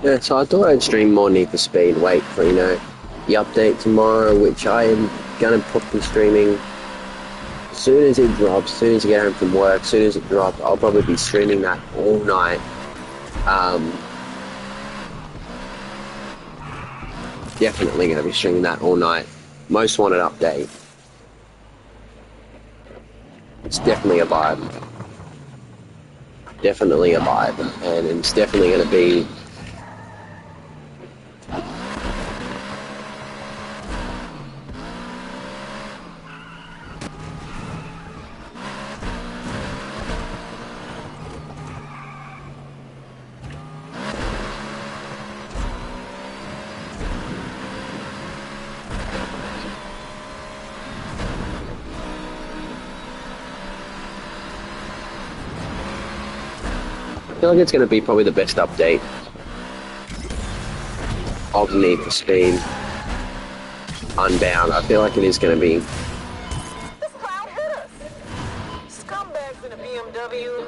Yeah, so I thought I'd stream more Need for Speed, wait for, the update tomorrow, which I am gonna be streaming as soon as it drops, as soon as I get home from work, as soon as it drops, I'll probably be streaming that all night. Um, Definitely gonna be streaming that all night. Most wanted update. It's definitely a vibe. Definitely a vibe. And it's definitely gonna be I feel like it's going to be probably the best update of Need for Speed Unbound. I feel like it is going to be. This cloud hit us! Scumbags in a BMW.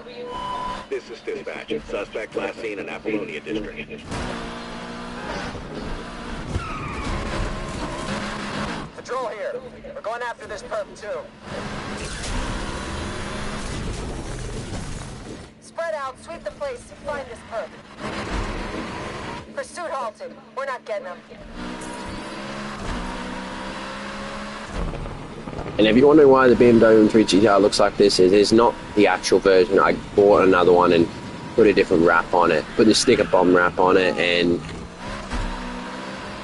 This is dispatch. Suspect last seen in Apollonia District. Patrol here. We're going after this perp too. Spread out, sweep the place, find this perp. Pursuit halted. We're not getting him. And if you're wondering why the BMW M3 GTR looks like this, it's not the actual version. I bought another one and put a different wrap on it, put the sticker bomb wrap on it, and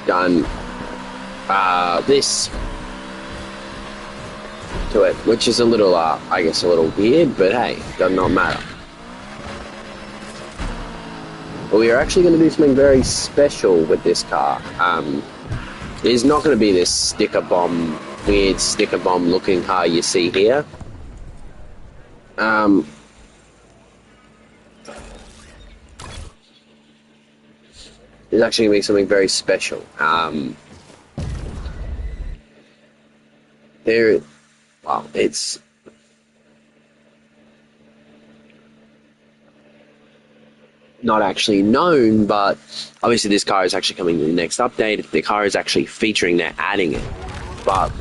done this to it, which is a little, I guess, a little weird, but hey, does not matter. But we are actually going to do something very special with this car. It is not going to be this sticker bomb, weird sticker bomb looking car you see here. It's actually going to be something very special. It's not actually known, but obviously this car is actually coming to the next update. The car is actually featuring, they're adding it. But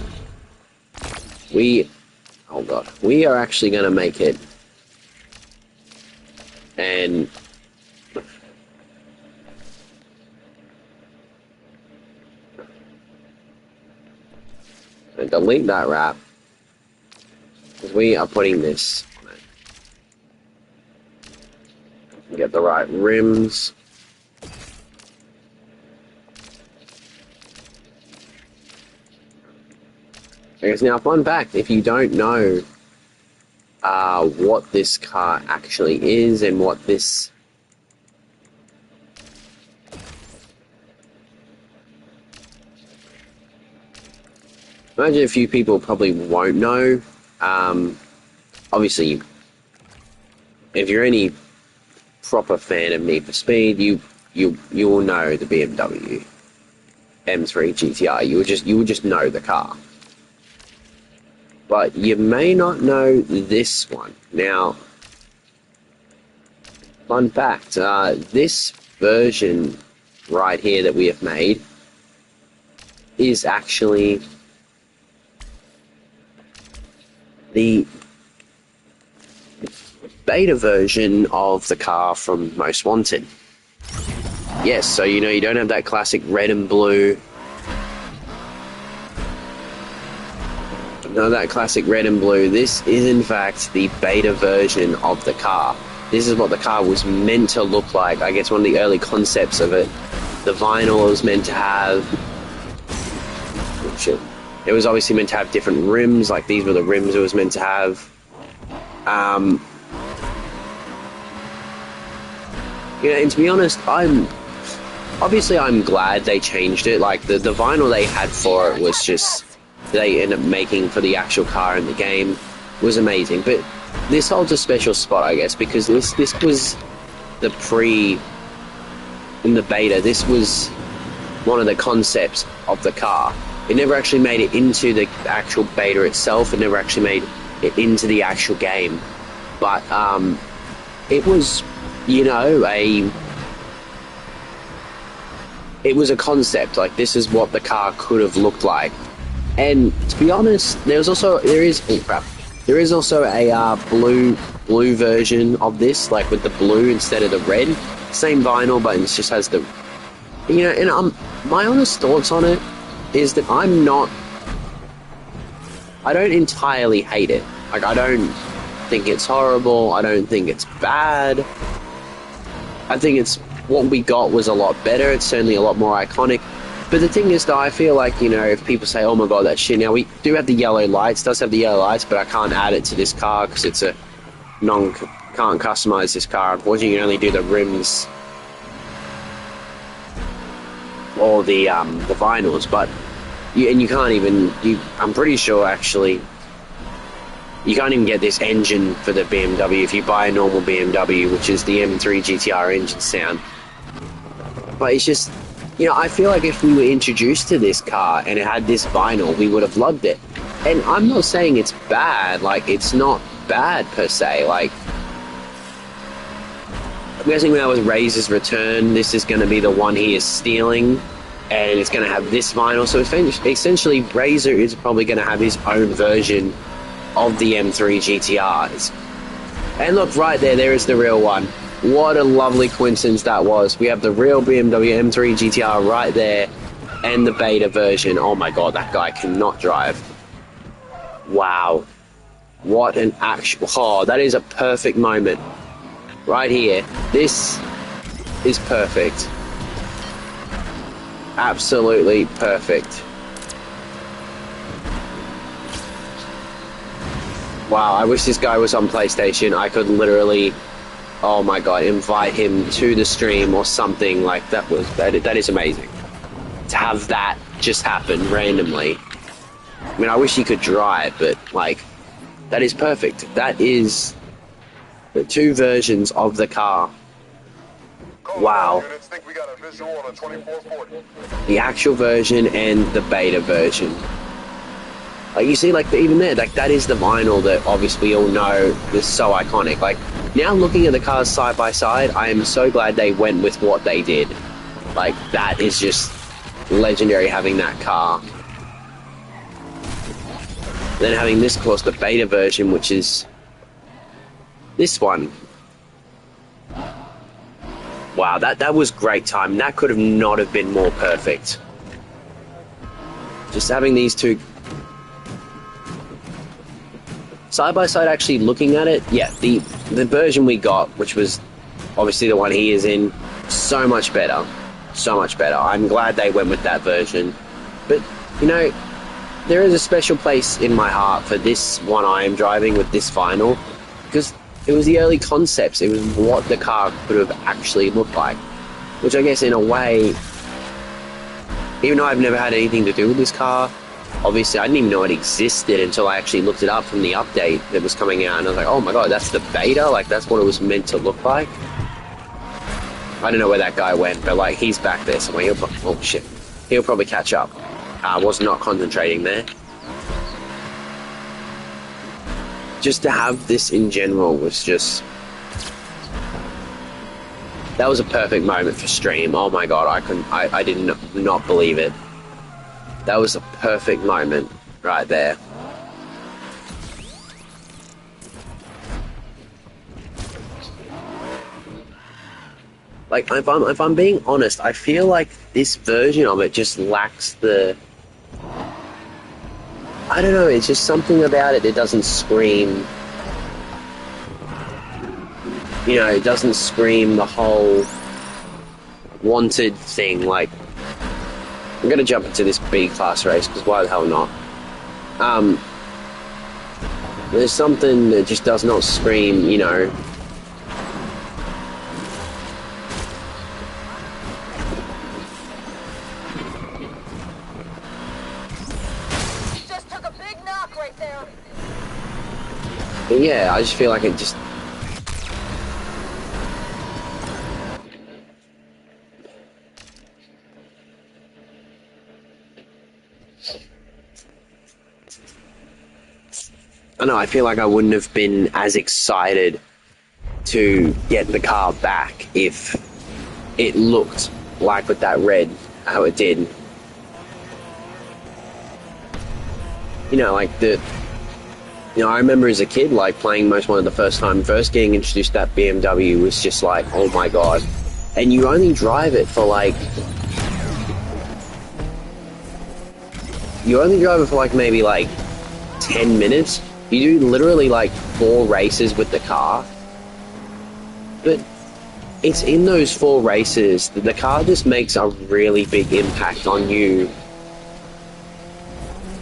we are actually going to make it, and delete that wrap, because we are putting this on it. Get the right rims. Because now, fun fact, if you don't know what this car actually is and what this imagine a few people probably won't know. Obviously, if you're any proper fan of Need for Speed, you will know the BMW M3 GTR. You would just know the car. But you may not know this one. Now, fun fact, this version right here that we have made is actually the beta version of the car from Most Wanted. Yes, so you don't have that classic red and blue. None of that classic red and blue. This is in fact the beta version of the car. This is what the car was meant to look like. I guess one of the early concepts of it. The vinyl was meant to have... Oh, shit. It was obviously meant to have different rims, like these were the rims it was meant to have. And to be honest, I'm glad they changed it. Like the vinyl they had for it was just, they ended up making for the actual car in the game was amazing. But this holds a special spot, I guess, because this was the in the beta. This was one of the concepts of the car. It never actually made it into the actual beta itself. It never actually made it into the actual game. But it was, it was a concept. Like, this is what the car could have looked like. And to be honest, there is also a blue version of this, like with the blue instead of the red. Same vinyl, but it just has the, and my honest thoughts on it is that I don't entirely hate it. Like, I don't think it's horrible. I don't think it's bad. I think it's, what we got was a lot better. It's certainly a lot more iconic. But the thing is, though, I feel like, if people say, oh my god, that shit. Now, we do have the yellow lights, does have the yellow lights, but I can't add it to this car because it's a can't customize this car. Unfortunately, you can only do the rims or the vinyls, but you can't even, I'm pretty sure, actually, you can't even get this engine for the BMW if you buy a normal BMW, which is the M3 GTR engine sound. But it's just, I feel like if we were introduced to this car and it had this vinyl, we would have loved it. And I'm not saying it's bad, like, it's not bad per se. Like, I'm guessing now with Razor's return, this is going to be the one he is stealing, and it's going to have this vinyl. So essentially, Razor is probably going to have his own version of the M3 GTRs. And look, right there is the real one. What a lovely coincidence that was. We have the real BMW M3 GTR right there, and the beta version. Oh my god, that guy cannot drive. Wow. What an actual... Oh, that is a perfect moment. Right here. This is perfect. Absolutely perfect. Wow, I wish this guy was on PlayStation. I could literally, oh my god, invite him to the stream or something. Like, that is amazing. To have that just happen randomly. I mean, I wish he could drive, but, like, that is perfect. That is the two versions of the car. Wow. The actual version and the beta version. Like, you see, like, even there, like, that is the vinyl that obviously we all know is so iconic. Like, now looking at the cars side by side, I am so glad they went with what they did. Like, that is just legendary, having that car. Then having this, of course, the beta version, which is this one. Wow, that was great time. That could have not have been more perfect. Just having these two side by side, actually looking at it, yeah, the version we got, which was obviously the one he is in, so much better. So much better. I'm glad they went with that version. But, there is a special place in my heart for this one I am driving with this vinyl, because it was the early concepts. It was what the car could have actually looked like. Which I guess in a way, even though I've never had anything to do with this car, obviously I didn't even know it existed until I actually looked it up from the update that was coming out, and I was like, oh my god, that's the beta? Like, that's what it was meant to look like? I don't know where that guy went, but, like, he's back there somewhere. Oh shit. He'll probably catch up. I was not concentrating there. Just to have this in general was just... That was a perfect moment for stream. Oh my god, I did not believe it. That was a perfect moment right there. Like, if I'm being honest, I feel like this version of it just lacks the... I don't know, it's just something about it that doesn't scream... it doesn't scream the whole wanted thing. Like, I'm gonna jump into this B-class race, because why the hell not? There's something that just does not scream, Just took a big knock right there. But yeah, I just feel like it just... I know, I feel like I wouldn't have been as excited to get the car back if it looked like with that red. how it did. You know, like I remember as a kid, like playing Most Wanted the first time, first getting introduced to that BMW was just like, oh my god. And you only drive it for like, maybe like 10 minutes. You do literally like 4 races with the car. But it's in those 4 races that the car just makes a really big impact on you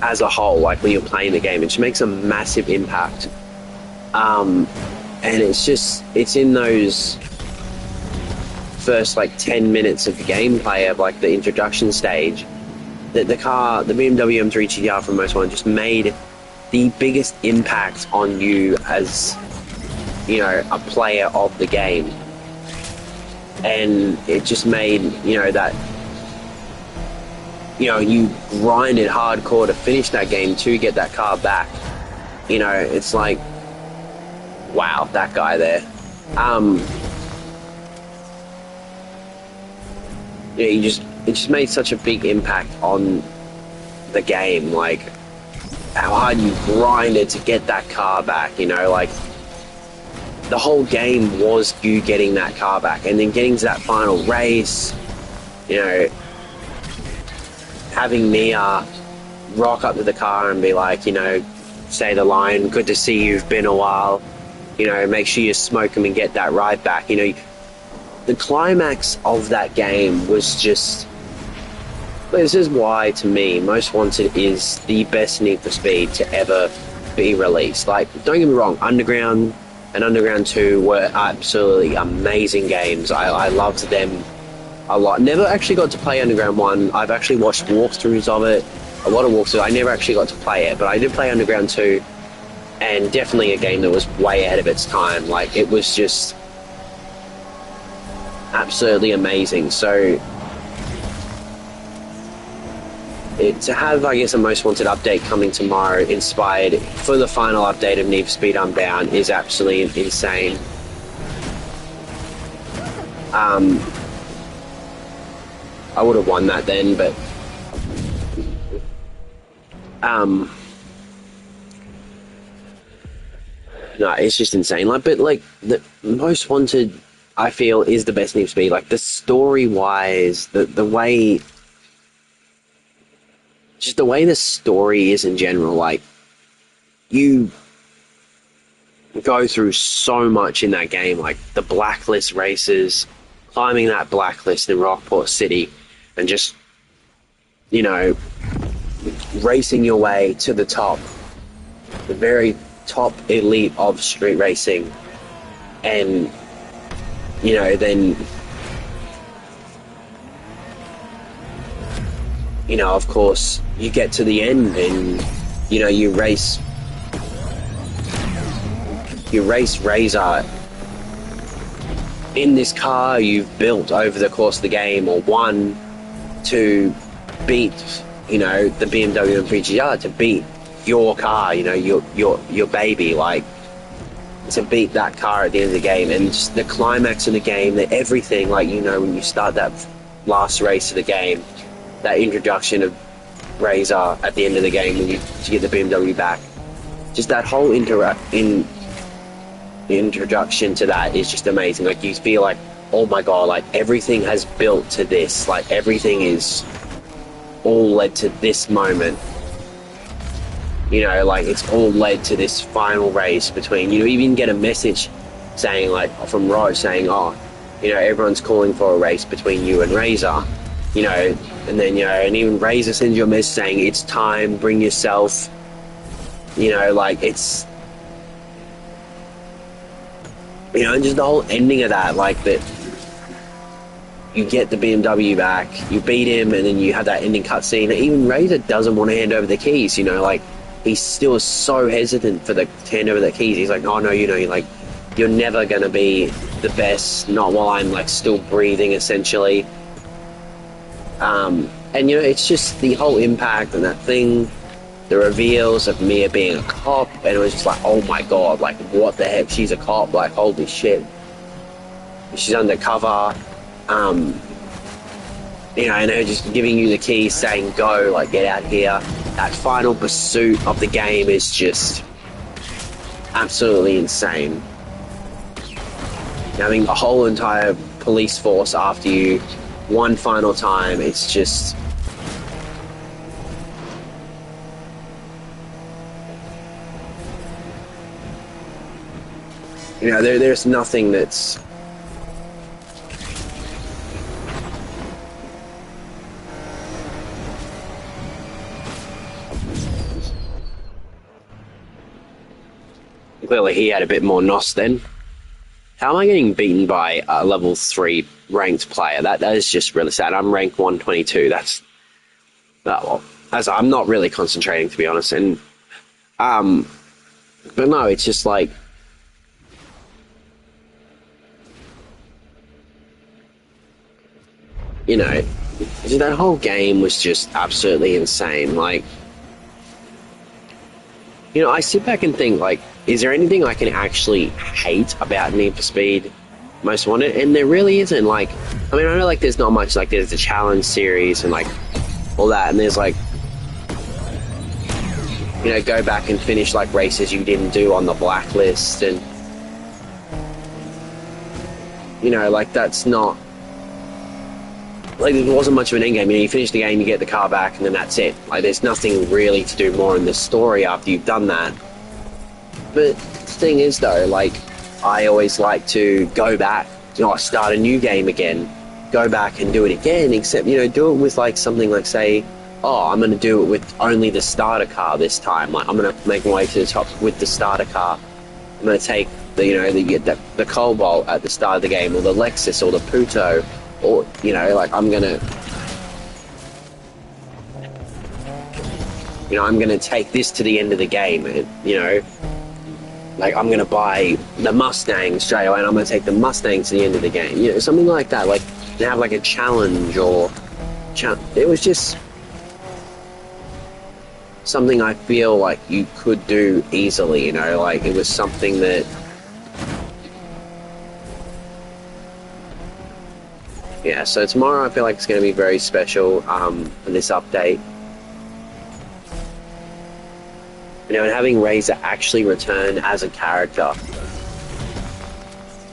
as a whole, like when you're playing the game. It just makes a massive impact. And it's in those first like 10 minutes of the gameplay of like the introduction stage that the BMW M3 GTR from Most Wanted just made the biggest impact on you as, you know, a player of the game. And it just made, you know, that, you know, you grinded hardcore to finish that game to get that car back. You know, it's like, wow, that guy there. Yeah, it just made such a big impact on the game, like how hard you grinded to get that car back, you know, like the whole game was you getting that car back, and then getting to that final race, you know, having Mia rock up to the car and be like, you know, say the line, good to see you, been a while, you know, make sure you smoke them and get that ride back. You know, the climax of that game was just, this is why, to me, Most Wanted is the best Need for Speed to ever be released. Like, don't get me wrong, Underground and Underground 2 were absolutely amazing games. I loved them a lot. Never actually got to play Underground 1. I've actually watched walkthroughs of it, a lot of walkthroughs. I never actually got to play it, but I did play Underground 2, and definitely a game that was way ahead of its time. Like, it was just absolutely amazing. So to have, I guess, a Most Wanted update coming tomorrow inspired for the final update of Need for Speed Unbound is absolutely insane. I would have won that then, but no, it's just insane. Like, but like the Most Wanted, I feel, is the best Need for Speed. Like, the story wise, the way, just the way the story is in general, like, you go through so much in that game, like the blacklist races, climbing that blacklist in Rockport City, and just, you know, racing your way to the top, the very top elite of street racing. And, you know, then, you know, of course, you get to the end and, you know, you race Razor in this car you've built over the course of the game, or won, to beat, you know, the BMW M3 GTR, to beat your car, you know, your baby, like, to beat that car at the end of the game. And just the climax of the game, that everything, like, you know, when you start that last race of the game, that introduction of Razor at the end of the game when you get the BMW back, just that whole introduction to that is just amazing. Like, you feel like, oh my god, like everything has built to this, like everything is all led to this moment, you know, like it's all led to this final race between, you know, you even get a message saying, like, from Raj saying, oh, you know, everyone's calling for a race between you and Razor, you know, and then, you know, and even Razor sends you a message saying, it's time, bring yourself, you know, like, it's, you know, and just the whole ending of that, like, that you get the BMW back, you beat him, and then you have that ending cutscene. Even Razor doesn't want to hand over the keys, you know, like, he's still so hesitant to hand over the keys. He's like, oh no, you know, you're never gonna be the best, not while I'm, like, still breathing, essentially. And, you know, it's just the whole impact and that thing, the reveals of Mia being a cop, and it was just like, oh my god, like, what the heck, she's a cop, like, holy shit. She's undercover. you know, and they're just giving you the keys, saying go, like get out here. That final pursuit of the game is just absolutely insane. Having a whole entire police force after you one final time, it's just... You know, there's nothing that's... Clearly he had a bit more nos then. How am I getting beaten by a level 3 ranked player? That is just really sad. I'm rank 122. That's... well, as I'm not really concentrating, to be honest. And, but no, it's just like... You know, that whole game was just absolutely insane. Like, you know, I sit back and think, like, is there anything I can actually hate about Need for Speed Most Wanted? And there really isn't. Like, I mean, I know, like, there's not much. Like, there's the challenge series and, like, all that. And there's, like, you know, go back and finish, like, races you didn't do on the blacklist. And, you know, like, that's not... Like, there wasn't much of an endgame. You know, you finish the game, you get the car back, and then that's it. Like, there's nothing really to do more in the story after you've done that. But the thing is, though, like, I always like to go back, you know, start a new game again, go back and do it again, except, you know, do it with, like, something like, say, oh, I'm going to do it with only the starter car this time. Like, I'm going to make my way to the top with the starter car. I'm going to take the, you know, the Cobalt at the start of the game, or the Lexus, or the Puto, or, you know, like, I'm going to... You know, I'm going to take this to the end of the game, and, you know... Like, I'm going to buy the Mustang straight away, and I'm going to take the Mustang to the end of the game. You know, something like that. Like, to have, like, a challenge, or... It was just... something I feel like you could do easily, you know? Like, it was something that... Yeah, so tomorrow I feel like it's going to be very special, for this update. You know, and having Razor actually return as a character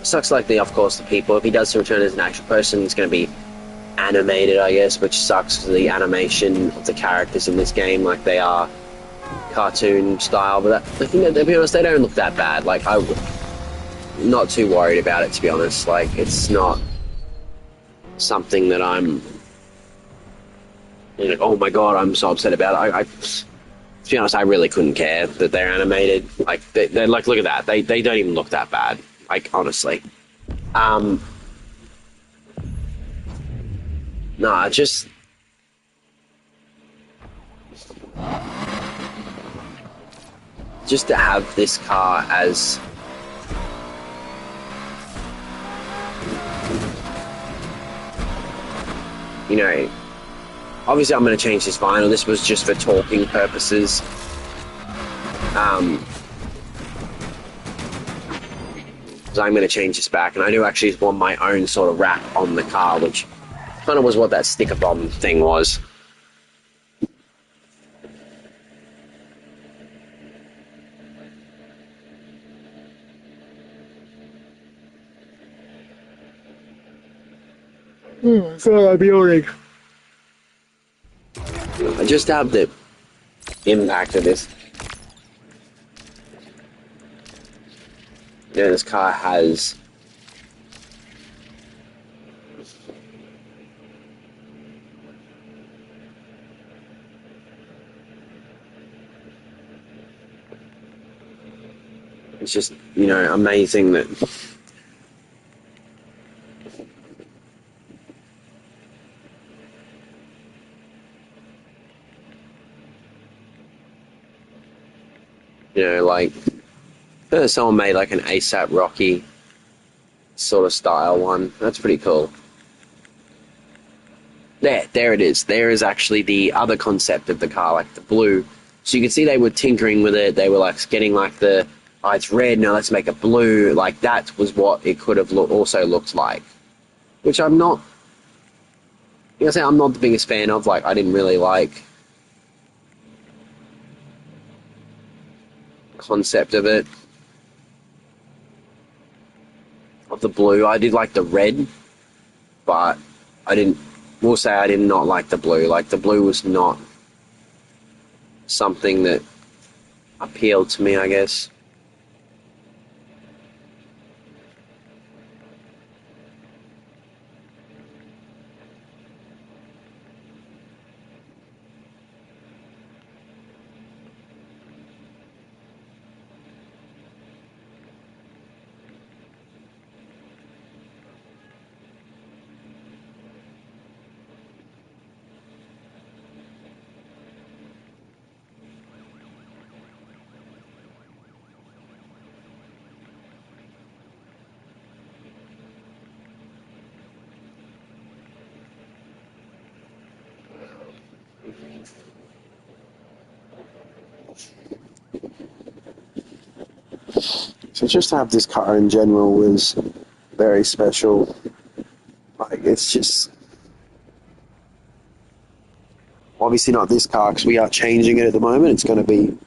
sucks, like, of course, the people. If he does return as an actual person, it's going to be animated, I guess, which sucks because the animation of the characters in this game, like, they are cartoon style. But I think that, to be honest, they don't look that bad. Like, I'm not too worried about it, to be honest. Like, it's not something that I'm, you know, oh my god, I'm so upset about it. To be honest, I really couldn't care that they're animated. Like, they're like, look at that. They don't even look that bad. Like, honestly. Nah, just... Just to have this car as... You know... Obviously, I'm going to change this vinyl. This was just for talking purposes. So I'm going to change this back. And I do actually want my own sort of wrap on the car, which kind of was what that sticker bomb thing was. So I'm yawning. I just have the impact of this. You know, this car has... It's just, you know, amazing that... You know, like, someone made like an ASAP Rocky sort of style one. That's pretty cool. There it is. There is actually the other concept of the car, like the blue. So you can see they were tinkering with it. They were like getting like the, oh, it's red, now let's make it blue. Like, that was what it could have also looked like. Which I'm not I say I'm not the biggest fan of. Like, I didn't really like the concept of it, of the blue. I did like the red, but I didn't. We'll say I did not like the blue. Like, the blue was not something that appealed to me, I guess. So just to have this car in general was very special. Like, it's just obviously not this car because we are changing it at the moment. It's going to be,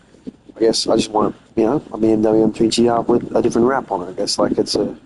I guess, I just want, a BMW M3 GR with a different wrap on it. I guess, like, it's a...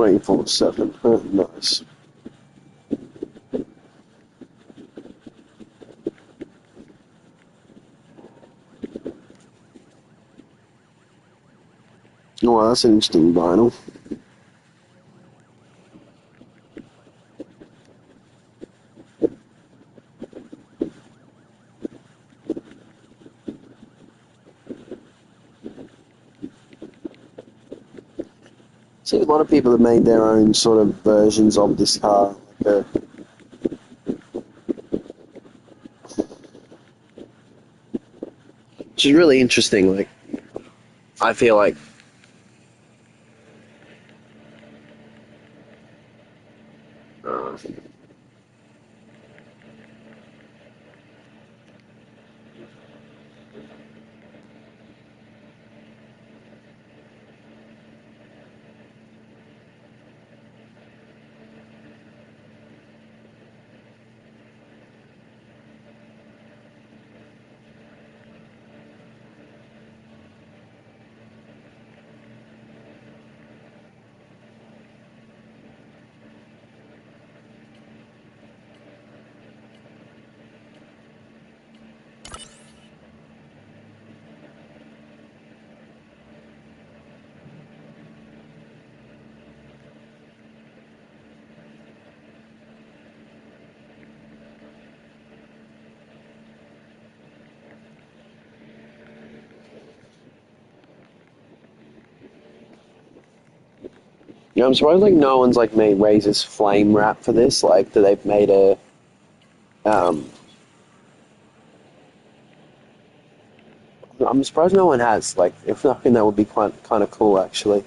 '24/7. Nice. Oh, that's an interesting vinyl. See, a lot of people have made their own sort of versions of this car. Like Which is really interesting. Like, I feel like uh, I'm surprised like no one's like made Razor's flame wrap for this. Like, that they've made a um. I'm surprised no one has. Like, if nothing, that would be quite kind of cool, actually.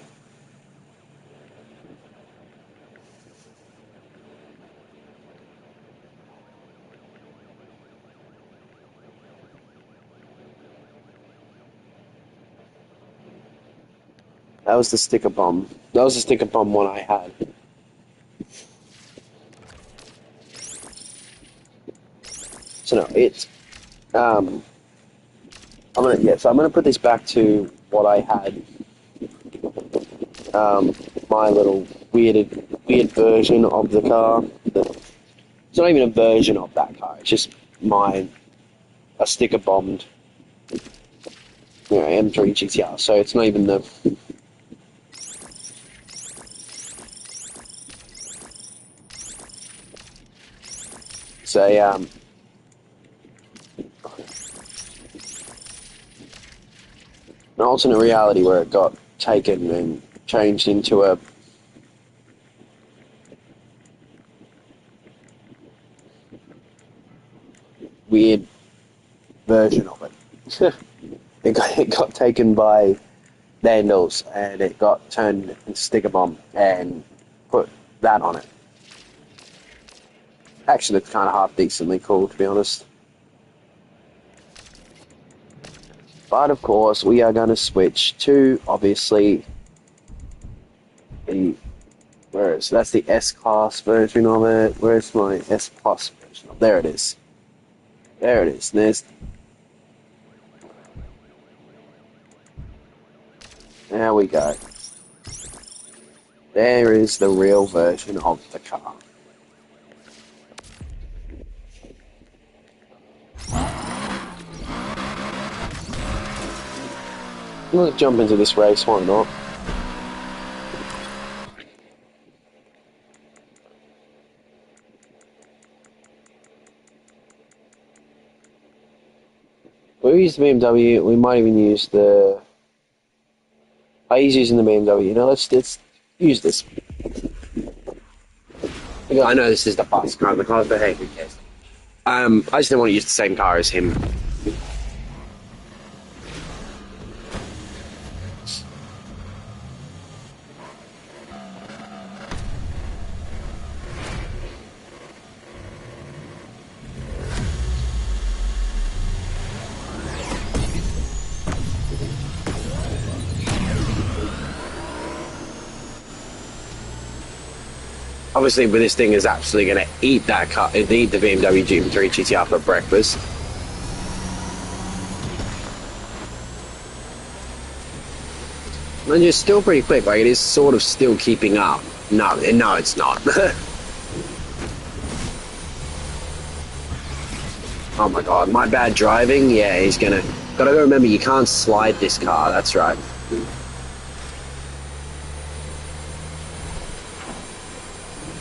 That was the sticker bomb. That was the sticker bomb one I had. So no, it's so I'm gonna put this back to what I had. My little weird version of the car. It's not even a version of that car. It's just a sticker bombed, M3 GTR. So it's not even the. It's a an alternate reality where it got taken and changed into a weird version of it. It got taken by Vandals and it got turned into Sticker Bomb and put that on it. Actually, it's kind of half decently cool, to be honest. But of course, we are going to switch to obviously the that's the S class version of it. Where's my S plus version? There it is. There it is. There we go. There is the real version of the car. Let's jump into this race, why not? We use the BMW, we might even use the... He's using the BMW, let's use this. I know this is the fast car in the car, but hey, who cares? I just don't want to use the same car as him. Obviously, but this thing is absolutely going to eat that car, eat the BMW GM3 GTR for breakfast. And it's still pretty quick, like it is sort of still keeping up. No, it's not. Oh my god, my bad driving? Yeah, he's gonna... Gotta remember, you can't slide this car, that's right.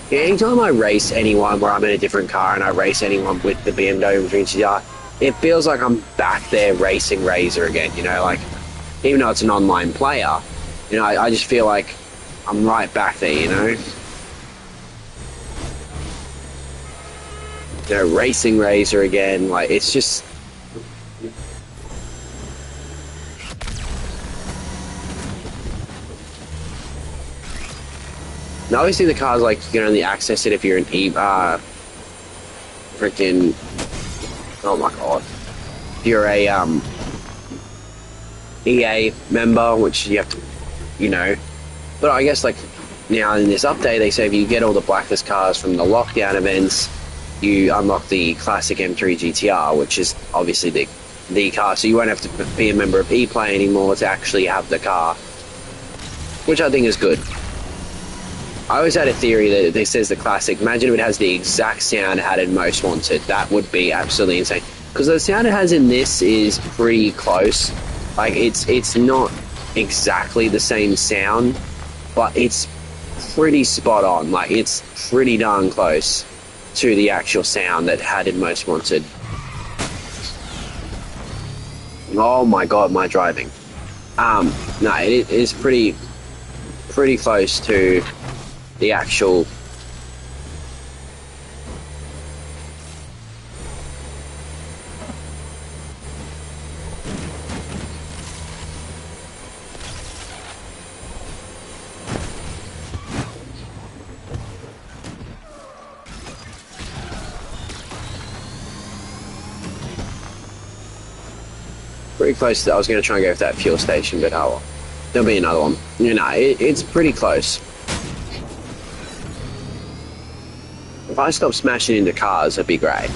Yeah, anytime I race anyone where I'm in a different car and I race anyone with the BMW GTR, it feels like I'm back there racing Razor again, like, even though it's an online player, I just feel like I'm right back there, racing Razor again, like, it's just... Now, obviously the car's like, you can only access it if you're an freaking... Oh my god. If you're a, EA member, which you have to, But I guess, like, now in this update, they say if you get all the Blacklist cars from the lockdown events, you unlock the classic M3 GTR, which is obviously the car, so you won't have to be a member of ePlay anymore to actually have the car, which I think is good. I always had a theory that it says the classic. Imagine if it has the exact sound it had in Most Wanted. That would be absolutely insane. Because the sound it has in this is pretty close. Like, it's not exactly the same sound, but it's pretty spot on. Like, it's pretty darn close to the actual sound that it had in Most Wanted. Oh my god, my driving. No, it is pretty close to the actual... Pretty close to... I was going to try and go with that fuel station, but oh well. There'll be another one. It's pretty close. If I stop smashing into cars, it'd be great.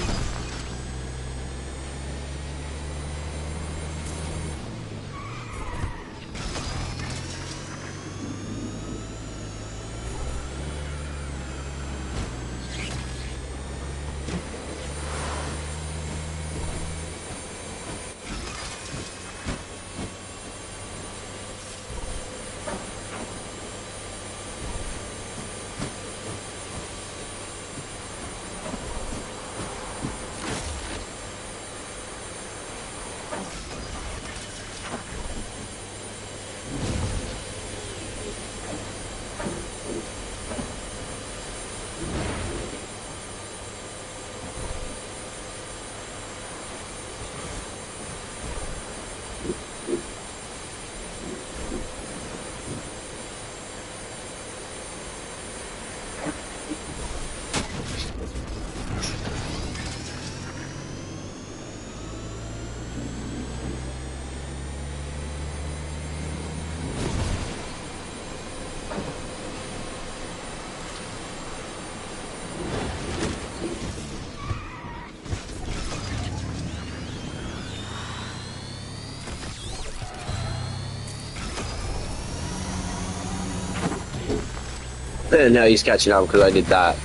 No, he's catching up because I did that.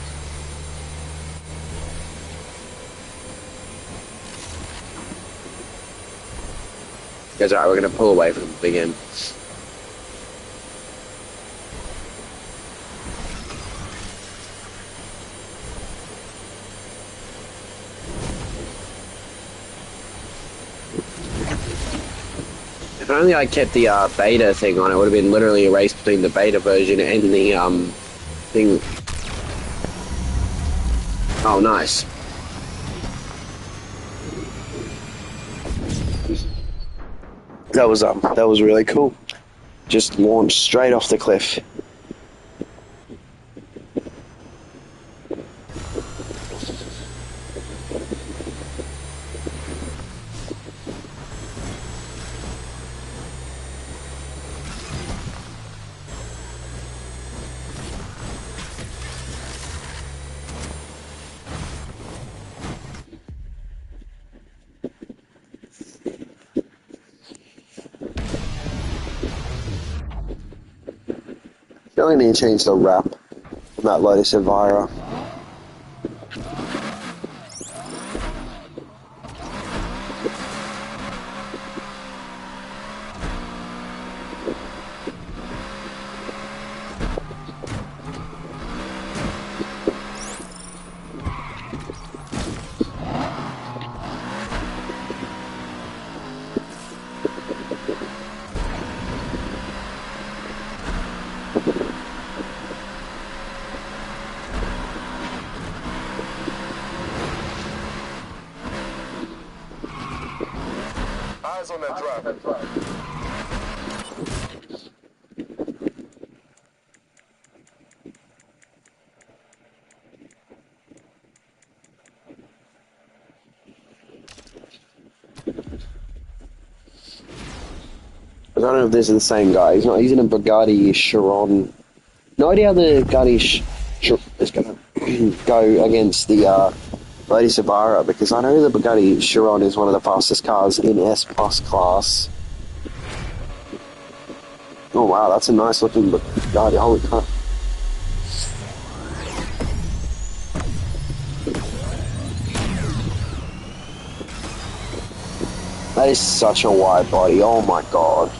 Goes, alright, we're going to pull away from the big end. If only I kept the beta thing on, it would have been literally a race between the beta version and the thing. Oh, nice. That was really cool. Just launched straight off the cliff. I only need to change the wrap on that Lotus Elvira. Eyes on that driver. I don't know if this is the same guy. He's in a Bugatti Chiron. No idea how the Bugatti is going to go against the Lotus Elvira, because I know the Bugatti Chiron is one of the fastest cars in S Plus class. Oh wow, that's a nice looking Bugatti. Holy crap. That is such a wide body. Oh my god.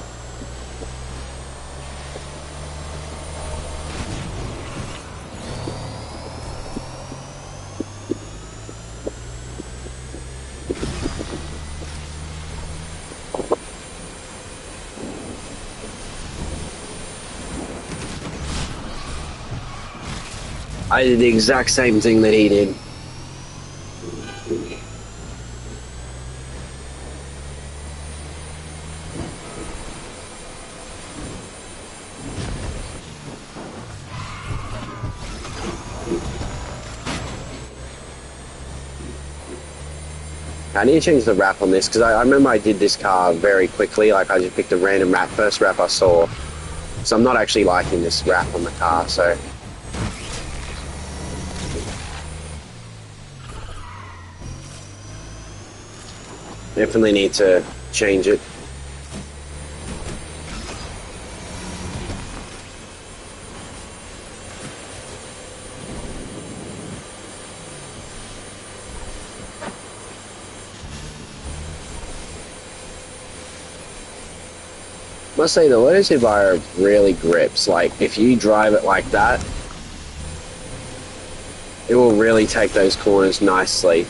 I did the exact same thing that he did. I need to change the wrap on this because I remember I did this car very quickly. Like I just picked a random wrap, first wrap I saw. So I'm not actually liking this wrap on the car. So definitely need to change it. Must say the Lotus Elvira really grips. Like if you drive it like that, it will really take those corners nicely.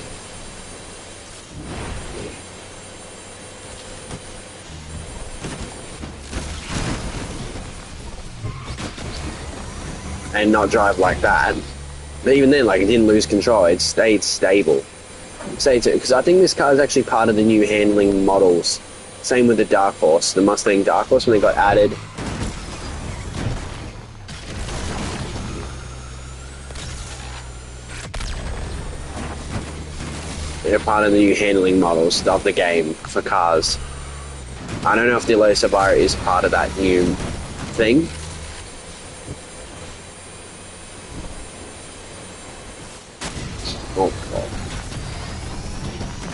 And not drive like that. But even then, like it didn't lose control. It stayed stable. Because I think this car is actually part of the new handling models. Same with the Dark Horse, the Mustang Dark Horse, when they got added. They're part of the new handling models of the game for cars. I don't know if the Lotus Elvira is part of that new thing. Oh god.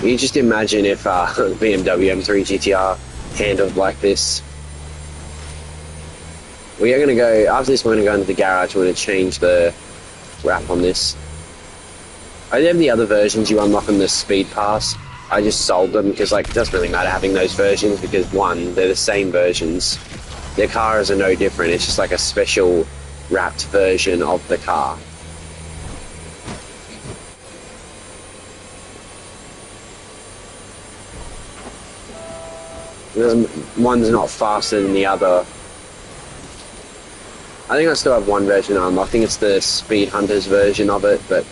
You just imagine if BMW M3 GTR handled like this. We are going to go, after this we're going to go into the garage, we're going to change the wrap on this. I have the other versions you unlock on the speed pass. I just sold them because, like, it doesn't really matter having those versions because, one, they're the same versions. Their cars are no different. It's just like a special wrapped version of the car. One's not faster than the other. I think I still have one version unlocked. I think it's the Speed Hunters version of it, but...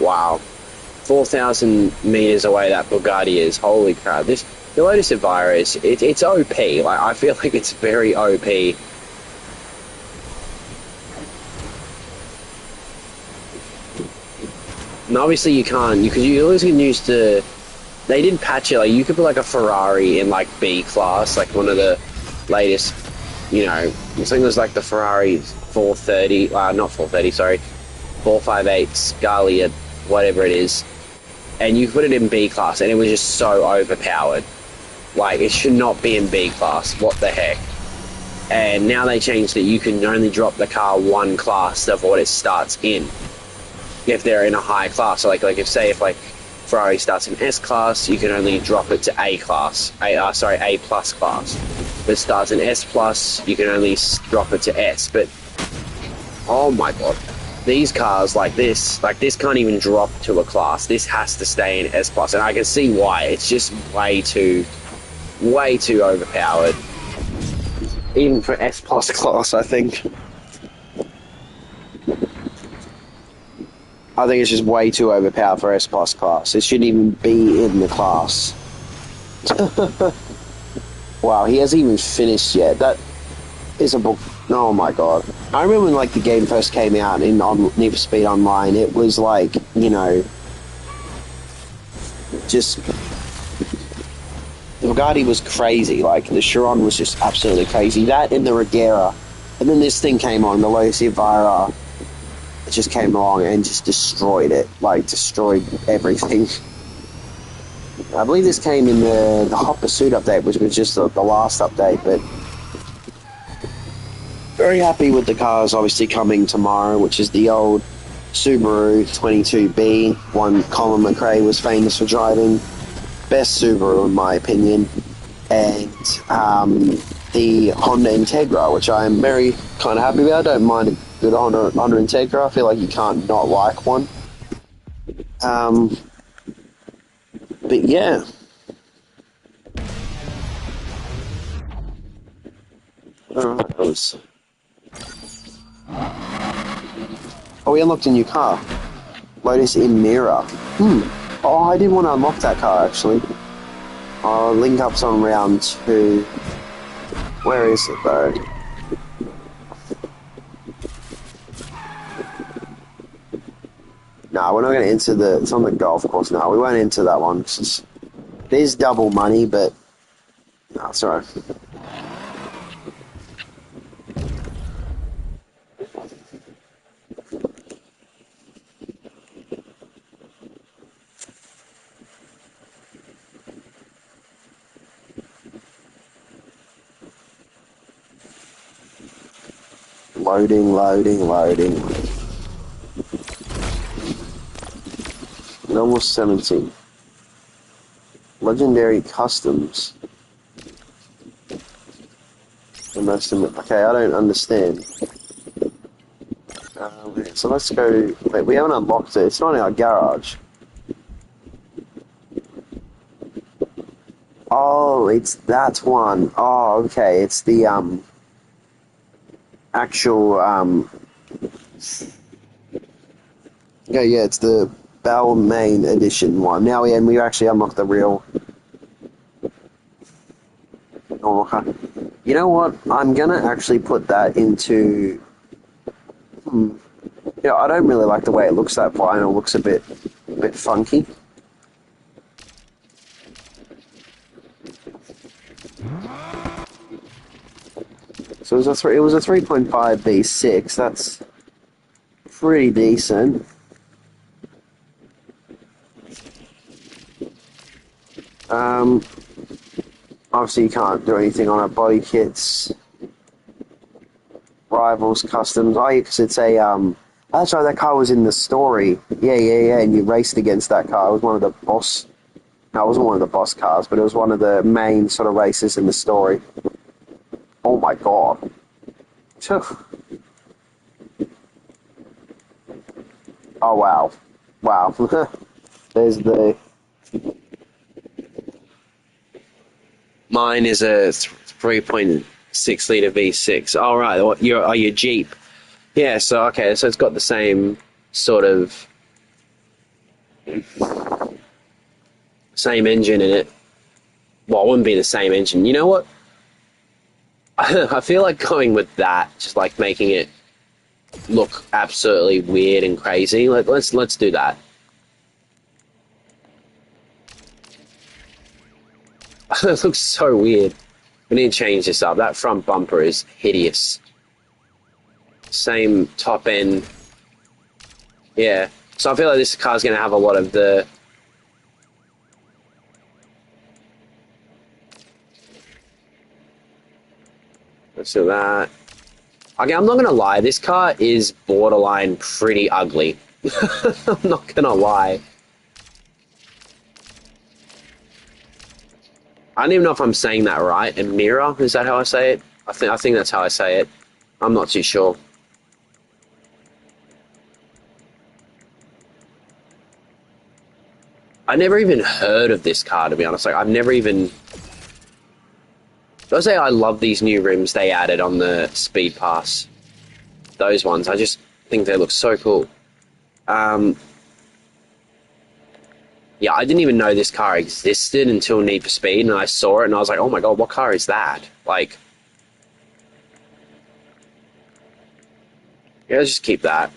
Wow. 4,000 meters away that Bugatti is. Holy crap. The Lotus Evira is... It's OP. Like, I feel like it's very OP. And obviously you can't, because you always can use the... They did patch it, like, you could put, like, a Ferrari in, like, B class, like, one of the latest, you know, I think it was, like, the Ferrari 430, not 430, sorry, 458 Scalia, whatever it is, and you put it in B class, and it was just so overpowered. Like, it should not be in B class, what the heck. And now they changed it, you can only drop the car one class of what it starts in, if they're in a high class. So, like if Ferrari starts in S class, you can only drop it to A class, A plus class. If it starts in S plus, you can only drop it to S. But, oh my god, these cars like this can't even drop to a class. This has to stay in S plus, and I can see why. It's just way too overpowered. Even for S plus class, I think. I think it's just way too overpowered for S plus class. It shouldn't even be in the class. Wow, he hasn't even finished yet. That is a book. Oh my god. I remember when, like, the game first came out on Need for Speed Online, it was like, you know, just... The Bugatti was crazy. Like, the Chiron was just absolutely crazy. That and the Regera. And then this thing came on, the Lotus Evira. It just came along and just destroyed it. Like, destroyed everything. I believe this came in the Hot Pursuit update, which was just the last update, but... Very happy with the cars obviously coming tomorrow, which is the old Subaru 22B, one Colin McRae was famous for driving. Best Subaru in my opinion. And the Honda Integra, which I am very kind of happy about. I don't mind a good Honda Integra. I feel like you can't not like one. But yeah. Alright, oh, we unlocked a new car. Lotus Emira. Oh, I did want to unlock that car, actually. Link up's on round 2. Where is it, though? No, we're not going to enter the... It's on the golf course. No, we won't enter that one. There's double money, but... No, it's alright. Loading. Normal 17. Legendary Customs. Okay, I don't understand. So let's go... Wait, we haven't unlocked it. It's not in our garage. Oh, it's that one. Oh, okay. It's the, actual, yeah, it's the Balmain edition one. Now we actually unlocked the real... Oh, you know what? I'm gonna actually put that into... Yeah, I don't really like the way it looks, that vinyl. It looks a bit funky. So it was a 3.5 V6. That's pretty decent. Obviously you can't do anything on it. Body kits, rivals, customs. Oh, because it's a that's right. That car was in the story. Yeah. And you raced against that car. It was one of the boss. No, it wasn't one of the boss cars, but it was one of the main sort of races in the story. Oh my god. Oh wow. There's the. Mine is a 3.6 liter V6. All right, your Jeep. Yeah, so okay, so it's got the same sort of same engine in it. Well, it wouldn't be the same engine. You know what? I feel like going with that, just like making it look absolutely weird and crazy. Let's do that. It looks so weird. We need to change this up. That front bumper is hideous. Same top end. Yeah. So I feel like this car's going to have a lot of the... Let's do that. Okay, I'm not going to lie. This car is borderline pretty ugly. I'm not going to lie. I don't even know if I'm saying that right. Emira, is that how I say it? I think that's how I say it. I'm not too sure. I never even heard of this car, to be honest. Like, I've never even... I'll say I love these new rims they added on the Speed Pass. Those ones. I just think they look so cool. Yeah, I didn't even know this car existed until Need for Speed, and I saw it, and I was like, oh my god, what car is that? Like... Yeah, let's just keep that.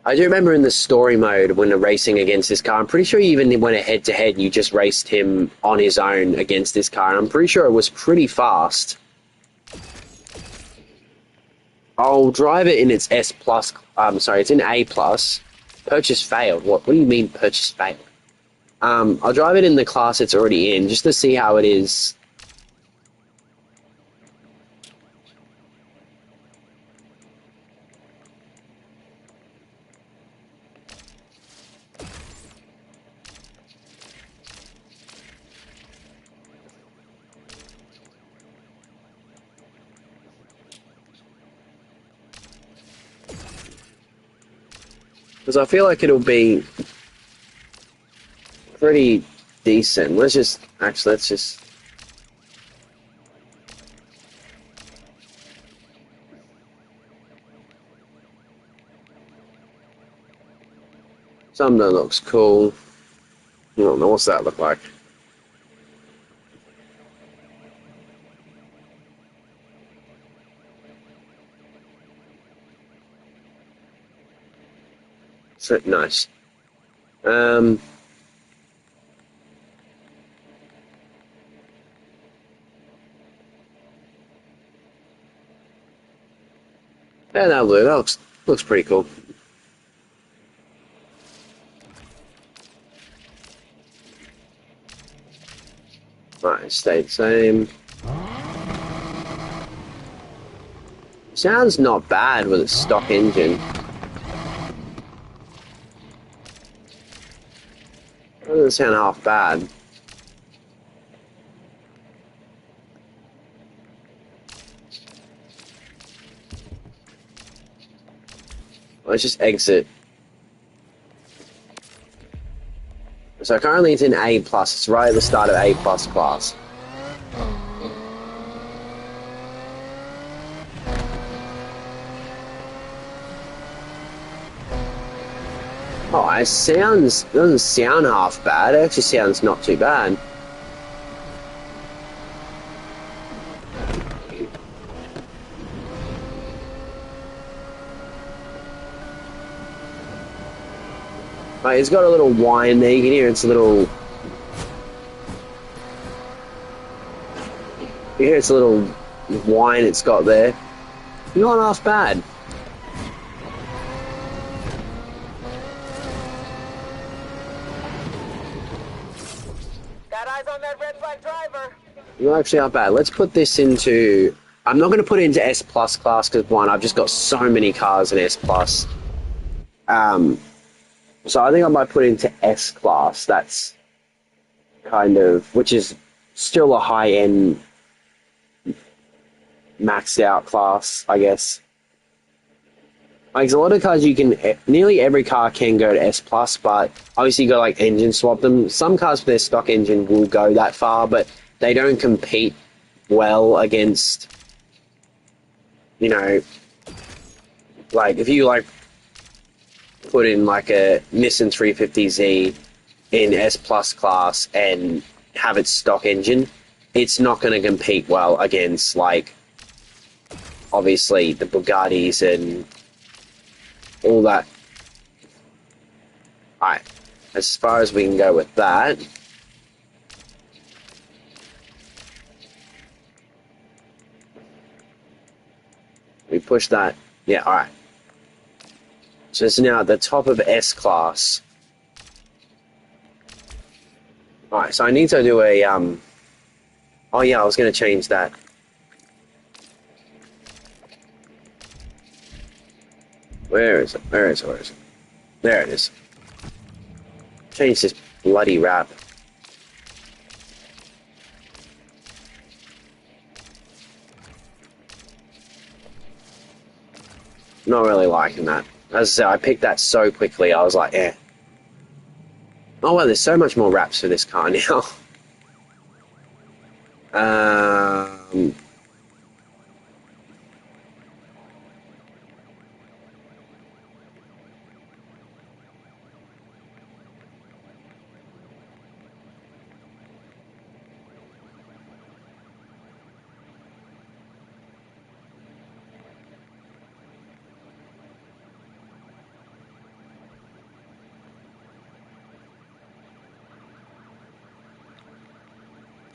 I do remember in the story mode when they're racing against this car, I'm pretty sure you even went a head-to-head and you just raced him on his own against this car, and I'm pretty sure it was pretty fast. I'll drive it in its S+, it's in A+. Purchase failed. What do you mean purchase failed? I'll drive it in the class it's already in, just to see how it is. Because I feel like it'll be pretty decent. Let's just... Something that looks cool. I don't know, what's that look like? So, nice. Yeah, that looks pretty cool. Right, stay the same. Sounds not bad with a stock engine. Doesn't sound half bad. Let's just exit. So currently it's in A+. It's right at the start of A++. Oh, it doesn't sound half bad. It actually sounds not too bad. Right, it's got a little whine there. You can hear it's a little... You hear its little whine it's got there. Not half bad. Got eyes on that red flag driver. Not actually not bad. Let's put this into... I'm not going to put it into S Plus class because, one, I've just got so many cars in S Plus. So I think I might put it into S class. That's kind of... Which is still a high-end, maxed out class, I guess. Like, a lot of cars you can... Nearly every car can go to S Plus, but obviously you got to, like, engine swap them. Some cars with their stock engine will go that far, but they don't compete well against... You know, like, if you, like, put in, like, a Nissan 350Z in S Plus class and have its stock engine, it's not going to compete well against, like, obviously the Bugattis and all that. Alright, as far as we can go with that. We push that. Yeah, alright. So it's now at the top of S class. Alright, so I need to do a, oh yeah, I was going to change that. Where is it? Where is it? Where is it? There it is. Change this bloody wrap. Not really liking that. As I said, I picked that so quickly, I was like, eh. Oh well, there's so much more wraps for this car now.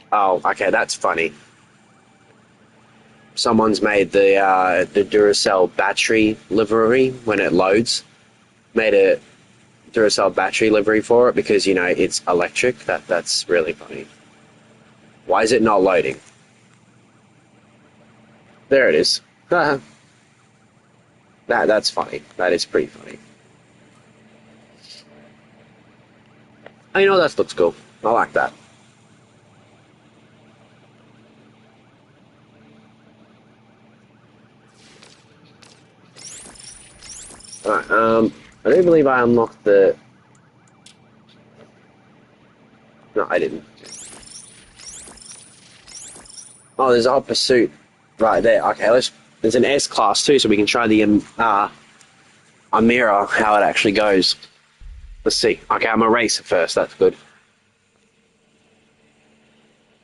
Oh, okay, that's funny. Someone's made the Duracell battery livery when it loads. Made a Duracell battery livery for it because, you know, it's electric. That's really funny. Why is it not loading? There it is. That's funny. That is pretty funny. Oh, you know, that looks cool. I like that. Alright, I do believe I unlocked the... No, I didn't. Oh, there's a hot pursuit right there. Okay, there's an S class too, so we can try the Amira, how it actually goes. Let's see. Okay, I'm a racer first, that's good.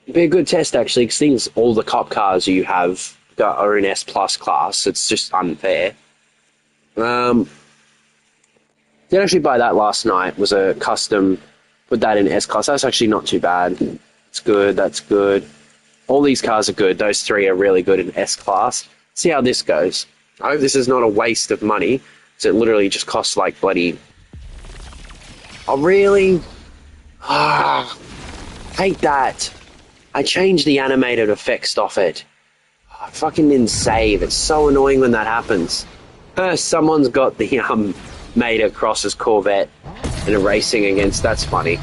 It'd be a good test, actually, because things, all the cop cars you have are in S plus class. It's just unfair. Did actually buy that last night. Was a custom. Put that in S class. That's actually not too bad. It's good. That's good. All these cars are good. Those three are really good in S class. See how this goes. I hope this is not a waste of money. So it literally just costs like bloody... Oh, really? Ah, hate that. I changed the animated effects off it. I fucking didn't save. It's so annoying when that happens. Someone's got the made across his Corvette and a racing against. That's funny.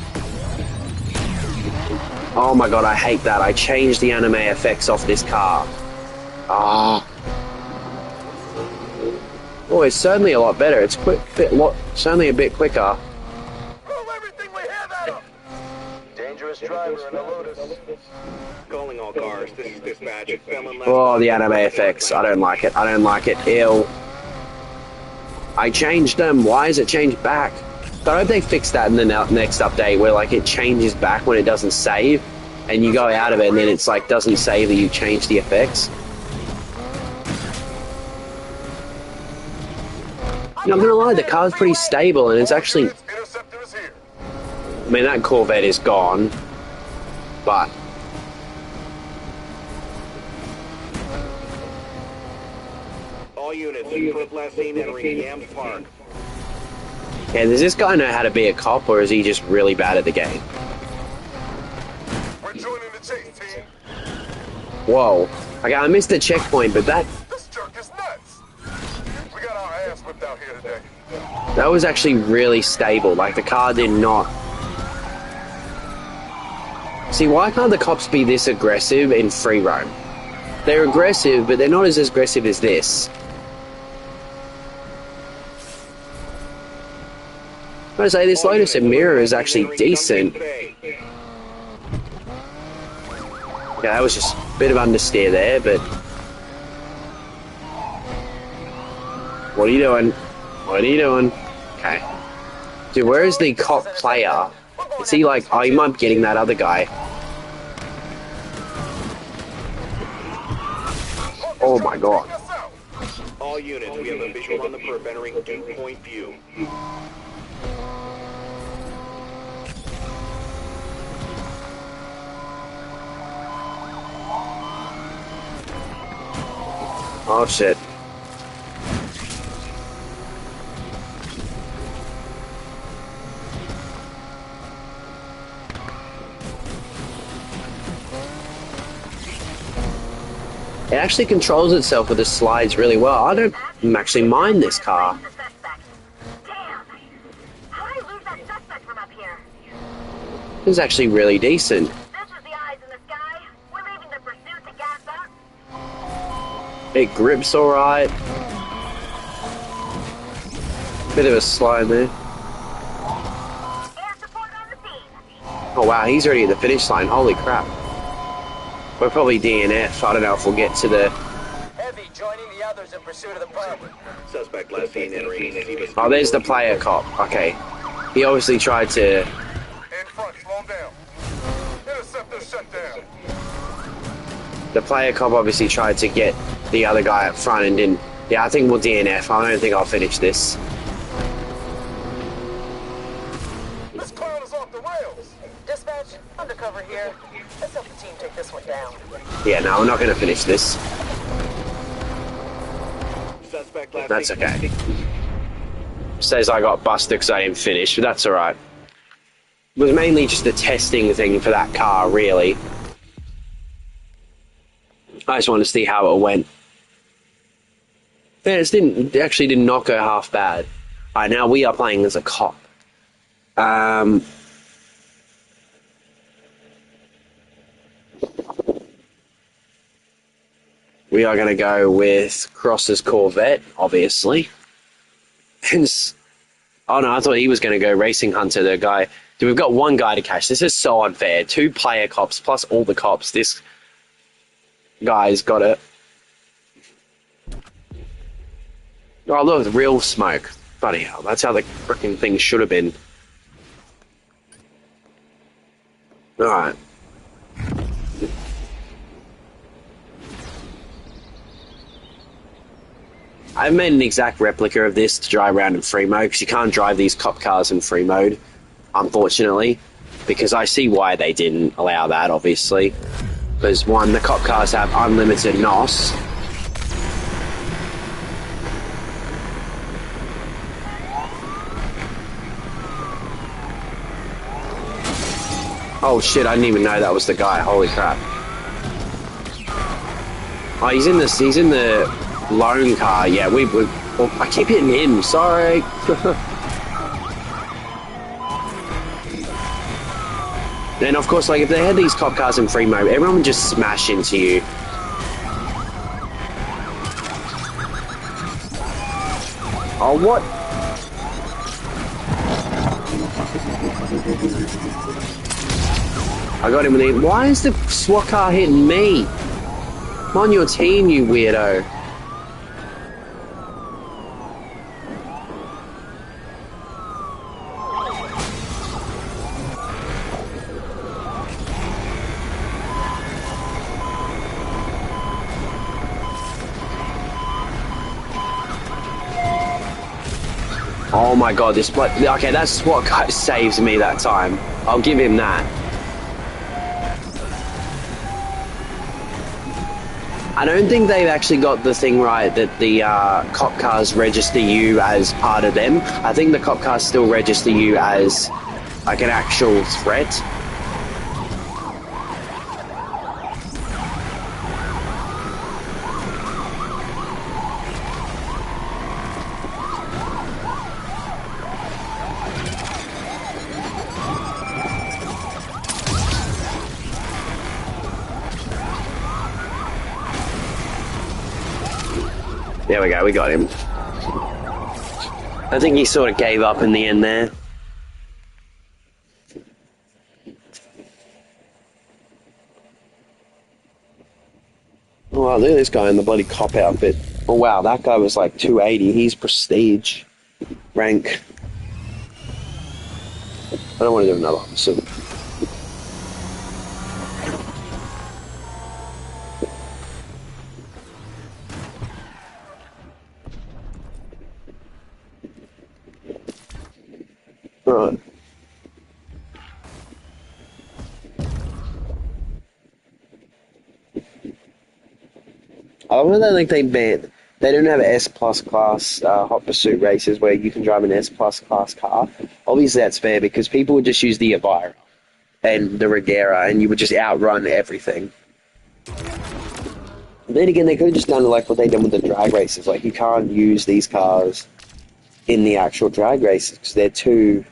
Oh my god, I hate that. I changed the anime effects off this car. Ah. Oh, it's certainly a lot better. It's certainly a bit quicker. Throw everything we have at him. Dangerous driver in a Lotus. Calling all cars. This is dispatch. Oh, the anime effects. I don't like it. I don't like it. Ew. I changed them. Why is it changed back? So I hope they fix that in the next update where like it changes back when it doesn't save and you go out of it and then it's like doesn't save that you change the effects. No, I'm gonna lie, the car's pretty stable and it's actually... I mean, that Corvette is gone, but... All units, report last seen entering Yams Park. Yeah, does this guy know how to be a cop, or is he just really bad at the game? We're joining the chase, team. Whoa. Okay, I missed the checkpoint, but that This jerk is nuts. We got our ass whipped out here today. was actually really stable. Like, the car did not... See, why can't the cops be this aggressive in free roam? They're aggressive, but they're not as aggressive as this. I gotta say, this Lotus Emira is actually decent. Yeah, that was just a bit of understeer there, but... What are you doing? What are you doing? Okay. Dude, where is the cop player? Is he like... Oh, he might be getting that other guy. Oh my god. All units, we have a visual on the perp entering two-point view. Oh shit. It actually controls itself with the slides really well. I don't actually mind this car. It's actually really decent. It grips alright. Bit of a slide there. Oh wow, he's already at the finish line. Holy crap. We're probably DNF. I don't know if we'll get to the... Heavy joining the others in pursuit of the pub. Suspect last seen entering Cedar. Oh, there's the player cop. Okay. He obviously tried to... In front, slow him down. Interceptor shut down. The player cop obviously tried to get the other guy up front and didn't... Yeah, I think we'll DNF. I don't think I'll finish this. This clown is off the rails. Dispatch, undercover here. Let's help the team take this one down. Yeah, no, we're not going to finish this. Suspect last That's seen- okay. Says I got busted because I didn't finish, but that's alright. It was mainly just a testing thing for that car, really. I just wanted to see how it went. Yeah, it actually did not go half bad. Alright, now we are playing as a cop. We are going to go with Cross's Corvette, obviously. Oh no, I thought he was going to go Racing Hunter, the guy. Dude, we've got one guy to catch. This is so unfair. 2 player cops plus all the cops. This guy's got it. Oh, look, real smoke. Bloody hell, that's how the frickin' thing should have been. Alright. I've made an exact replica of this to drive around in free mode, because you can't drive these cop cars in free mode, unfortunately, because I see why they didn't allow that, obviously. Because, one, the cop cars have unlimited NOS. Oh shit, I didn't even know that was the guy, holy crap. Oh, he's in the loan car, yeah, well, I keep hitting him, sorry. And of course, like, if they had these cop cars in free mode, everyone would just smash into you. Oh, what? I got him with it. Why is the SWAT car hitting me? I'm on your team, you weirdo. Oh my god, this blood. Okay, that SWAT guy saves me that time. I'll give him that. I don't think they've actually got the thing right that the cop cars register you as part of them. I think the cop cars still register you as like an actual threat. There we go, we got him. I think he sort of gave up in the end there. Oh, look at this guy in the bloody cop outfit. Oh wow, that guy was like 280. He's prestige rank. I don't want to do another officer. Right. I don't think they banned. They don't have S plus class hot pursuit races where you can drive an S plus class car. Obviously, that's fair because people would just use the Avira and the Regera, and you would just outrun everything. Then again, they could have just done like what they done with the drag races. Like you can't use these cars in the actual drag races because they're too,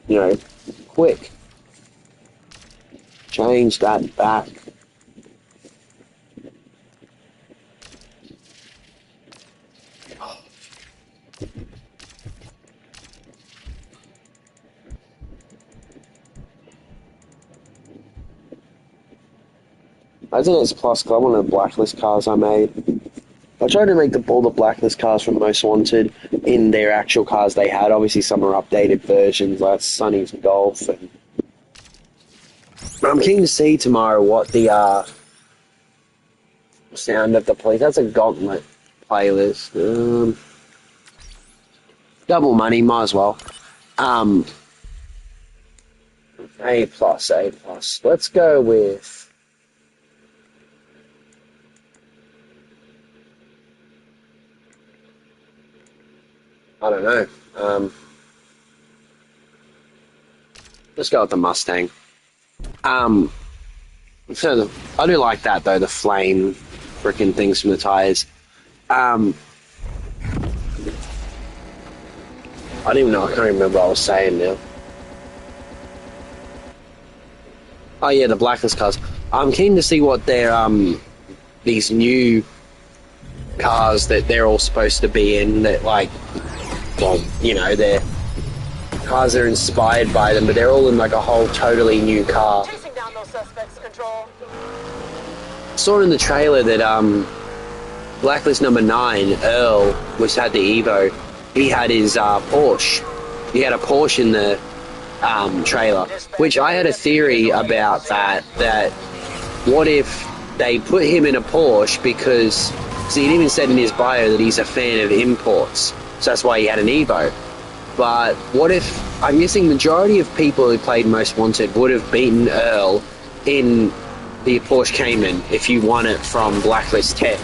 you know, quick. Change that back. I think it's plus club, one of the blacklist cars I made. I tried to make all the blacklist cars from Most Wanted in their actual cars they had. Obviously, some are updated versions, like Sunny's Golf. But I'm keen to see tomorrow what the sound of the police. That's a gauntlet playlist. Double money, might as well. A plus, A plus. Let's go with. I don't know. Let's go with the Mustang. So I do like that though, the flame freaking things from the tires. I don't even know, I can't remember what I was saying now. Oh yeah, the blacklist cars. I'm keen to see what their these new cars that they're all supposed to be in, that like, well, you know, they're cars are inspired by them, but they're all in like a whole totally new car. Chasing down those suspects, Control. Saw in the trailer that Blacklist number 9, Earl, which had the Evo, he had his Porsche. He had a Porsche in the trailer, which I had a theory about that what if they put him in a Porsche because, see, he even said in his bio that he's a fan of imports, so that's why he had an Evo. But what if, I'm guessing majority of people who played Most Wanted would have beaten Earl in the Porsche Cayman if you won it from Blacklist 10.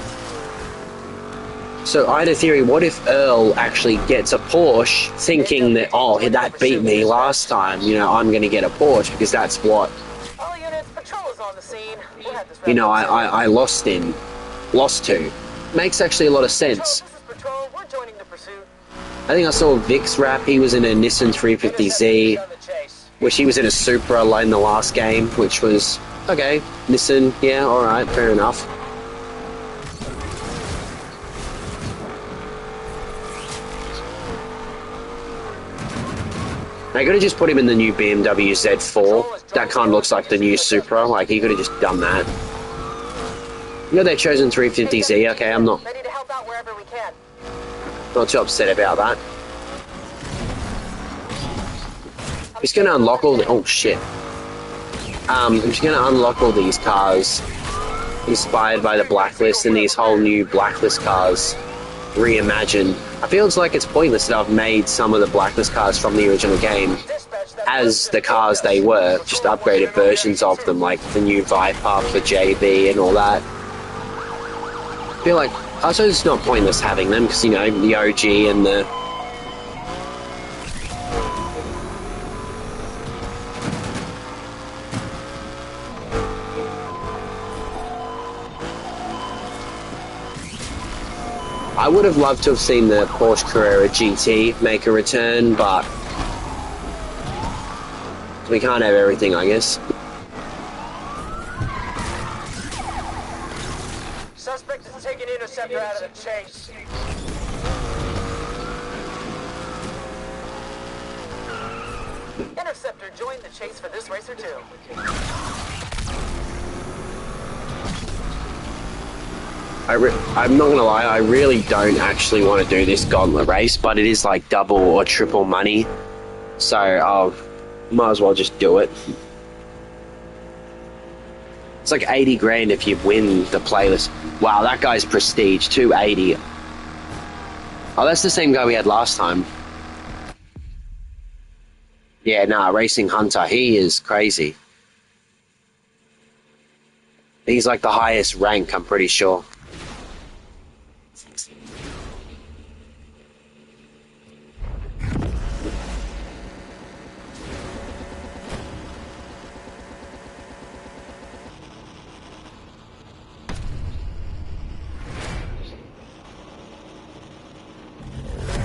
So I had a theory, what if Earl actually gets a Porsche thinking that, oh, that beat me last time, you know, I'm going to get a Porsche because that's what, All units, patrol is on the scene. We'll have this you know, wrapped up I lost to. Makes actually a lot of soon. sense. Patrol, this is Patrol. We're joining the pursuit. I think I saw Vic's rap, he was in a Nissan 350Z, On the chase. which he was in a Supra in the last game, which was, okay, Nissan, yeah, alright, fair enough. They could have just put him in the new BMW Z4. That kind of looks like the new Supra. Like, he could have just done that. You know, they've chosen 350Z. Okay, I'm not Ready to help out wherever we can. too upset about that. He's going to unlock all the... Oh, shit. He's going to unlock all these cars inspired by the Blacklist and these whole new Blacklist cars reimagined. I feel it's like it's pointless that I've made some of the Blacklist cars from the original game as the cars they were, just upgraded versions of them, like the new Viper for JB and all that. I feel like, I suppose it's not pointless having them, because, you know, the OG and the... I would have loved to have seen the Porsche Carrera GT make a return, but we can't have everything, I guess. Suspect is taking Interceptor out of the chase. Interceptor joined the chase for this racer too. I'm not gonna lie, I really don't actually want to do this gauntlet race, but it is like double or triple money, so I'll might as well just do it. It's like 80 grand if you win the playlist. Wow, that guy's prestige, 280. Oh, that's the same guy we had last time. Yeah, nah, Racing Hunter, he is crazy. He's like the highest rank, I'm pretty sure.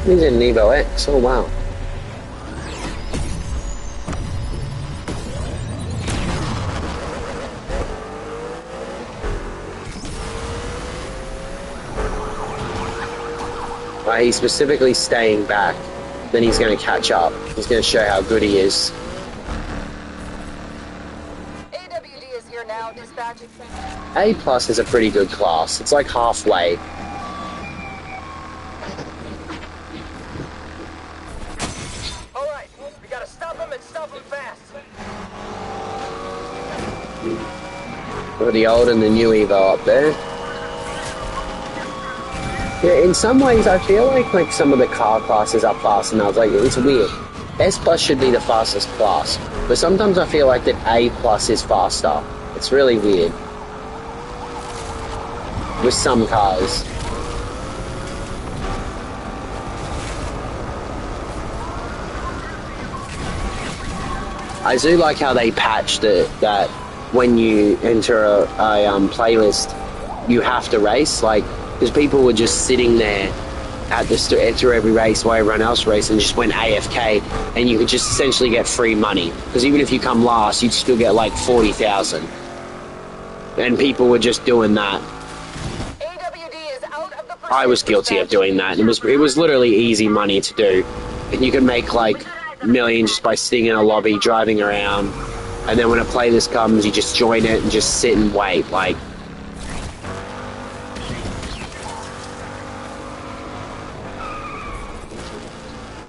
He's in Evo X, oh wow. He's specifically staying back, then he's going to catch up. He's going to show how good he is. AWD is here now, dispatch. A plus is a pretty good class. It's like halfway. Alright, we gotta stop him and stop him fast. Got the old and the new Evo up there. Yeah, in some ways I feel like some of the car classes are fast, and I was like, it's weird. S plus should be the fastest class, but sometimes I feel like that A plus is faster. It's really weird. With some cars. I do like how they patched it, that when you enter a playlist, you have to race, like, because people were just sitting there at the enter every race while everyone else raced and just went AFK, and you could just essentially get free money, because even if you come last, you'd still get like 40,000, and people were just doing that. AWD is out of the I was guilty of doing that. It was literally easy money to do, and you could make like millions just by sitting in a lobby driving around, and then when a playlist comes, you just join it and just sit and wait. Like,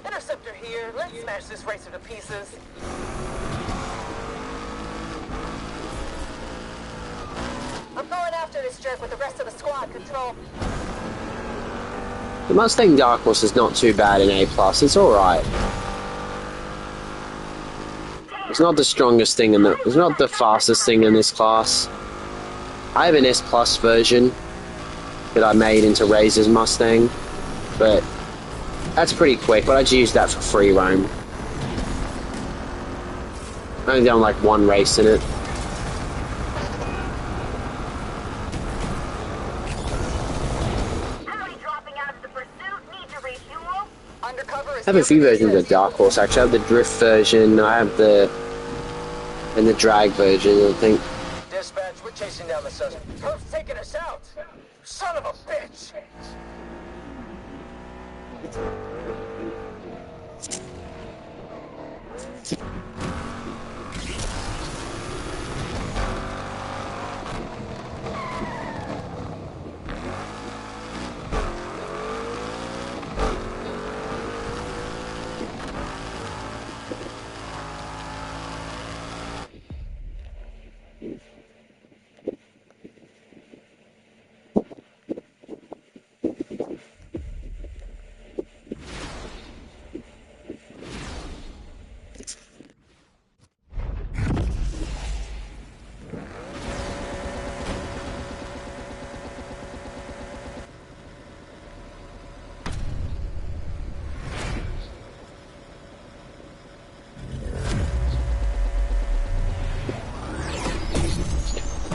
Interceptor here. Let's smash this racer to pieces. I'm going after this jerk with the rest of the squad. Control. the Mustang Dark Horse is not too bad in A plus. It's all right. It's not the strongest thing it's not the fastest thing in this class. I have an S plus version that I made into Razor's Mustang, but that's pretty quick, but I just use that for free roam. I've only done like one race in it. I have a few versions of Dark Horse actually. I have the drift version, I have the drag version, I think. Dispatch, we're chasing down the suspect. Perp's taking us out. Son of a bitch.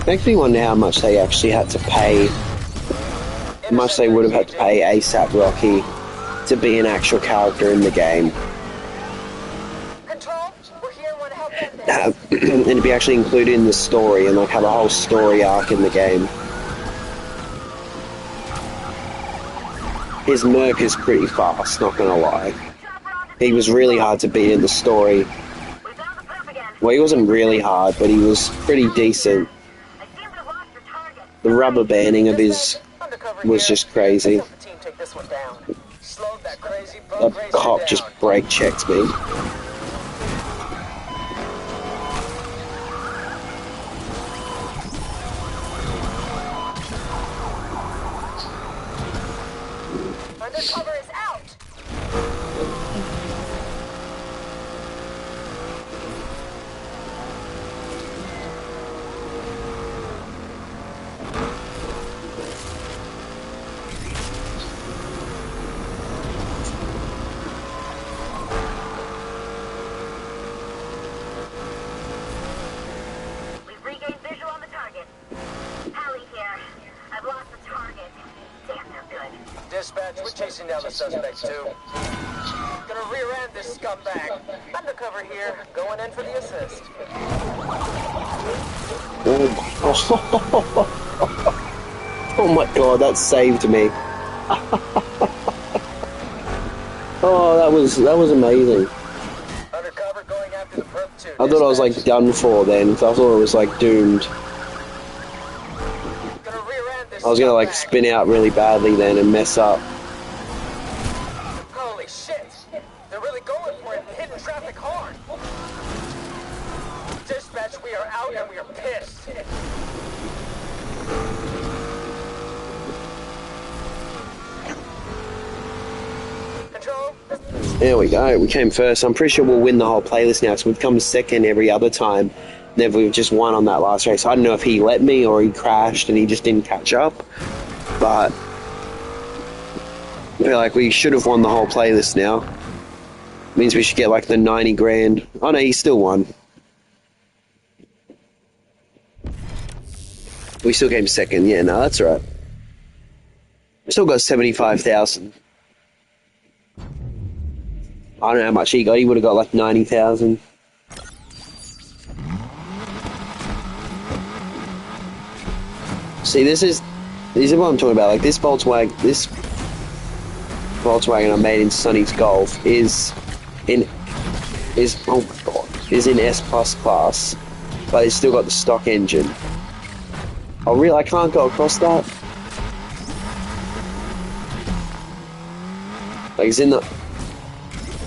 Makes me wonder how much they actually had to pay, how much they would have had to pay ASAP Rocky to be an actual character in the game. Control, we're here and want to help them. And to be actually included in the story and like have a whole story arc in the game. His Merc is pretty fast, not gonna lie. He was really hard to beat in the story. Well, he wasn't really hard, but he was pretty decent. The rubber banding of his was just crazy. That cop just brake checked me. Undercover is out. We've regained visual on the target. Hallie here. I've lost the target. Damn, they're good. Dispatch, we're chasing down the suspect too. Gonna rear end this scumbag. Undercover here, going in for the assist. Oh my god, that saved me. Oh, that was amazing. Undercover going after the perp too. I thought I was like done for then, 'cause I thought it was like doomed. Gonna rear end this I was gonna like scumbag. spin out really badly then and mess up. Holy shit! They're really going for it and hitting traffic hard. Dispatch, we are out and we are pissed. Control, There we go, we came first. I'm pretty sure we'll win the whole playlist now, so we've come second every other time. Then we've just won on that last race. I don't know if he let me or he crashed and he just didn't catch up, but I feel like we should have won the whole playlist now. Means we should get like the 90 grand. Oh no, he still won. We still came second. Yeah, no, that's right. Still got 75,000. I don't know how much he got. He would have got like 90,000. See, this is what I'm talking about. Like this Volkswagen I made in Sonny's Golf is in oh my god, is in S plus class, but it's still got the stock engine. Oh really? I can't go across that. Like it's in the.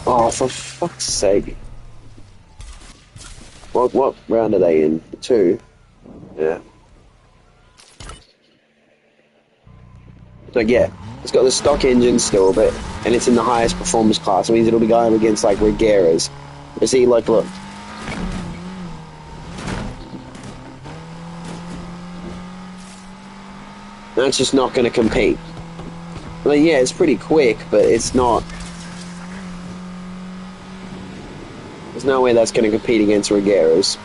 Oh, for fuck's sake! What round are they in? 2. Yeah. Like yeah, it's got the stock engine still, but and it's in the highest performance class. It means it'll be going against like Regeras. You see, like look. That's just not going to compete. I mean, yeah, it's pretty quick, but it's not. There's no way that's going to compete against Regeras.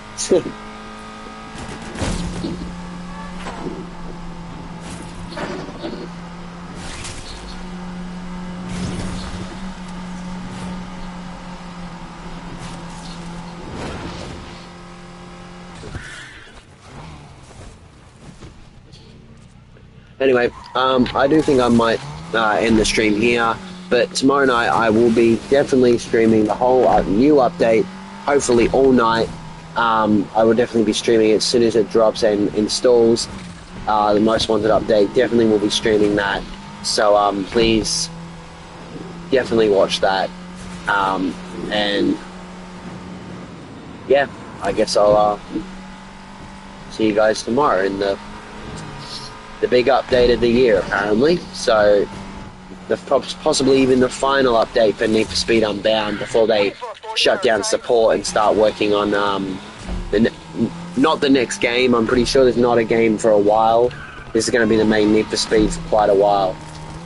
Anyway, I do think I might end the stream here, but tomorrow night I will be definitely streaming the whole new update, hopefully all night. I will definitely be streaming it as soon as it drops and installs. The Most Wanted update, definitely will be streaming that, so please definitely watch that. And yeah, I guess I'll see you guys tomorrow in the big update of the year, apparently. So, possibly even the final update for Need for Speed Unbound before they shut down support and start working on not the next game. I'm pretty sure there's not a game for a while. This is going to be the main Need for Speed for quite a while.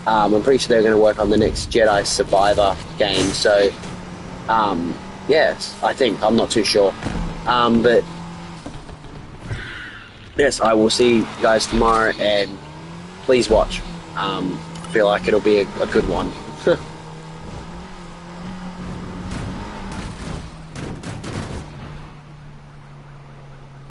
I'm pretty sure they're going to work on the next Jedi Survivor game. So, yes, I think. I'm not too sure. But yes, I will see you guys tomorrow, and please watch. I feel like it'll be a good one.